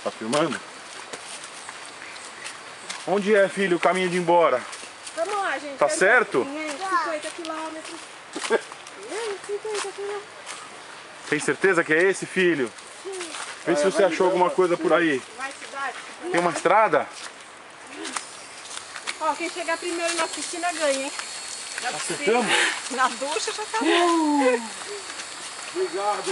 Tá filmando? Onde é, filho, o caminho de ir embora? Vamos lá, gente. Tá certo? 50 quilômetros. 50 quilômetros. Tem certeza que é esse, filho? Sim. Vê se você achou alguma coisa por aí. Mais cidade? Tem uma estrada? Ó, quem chegar primeiro na piscina ganha, hein? Acertamos? Na ducha já tá bom. Obrigado.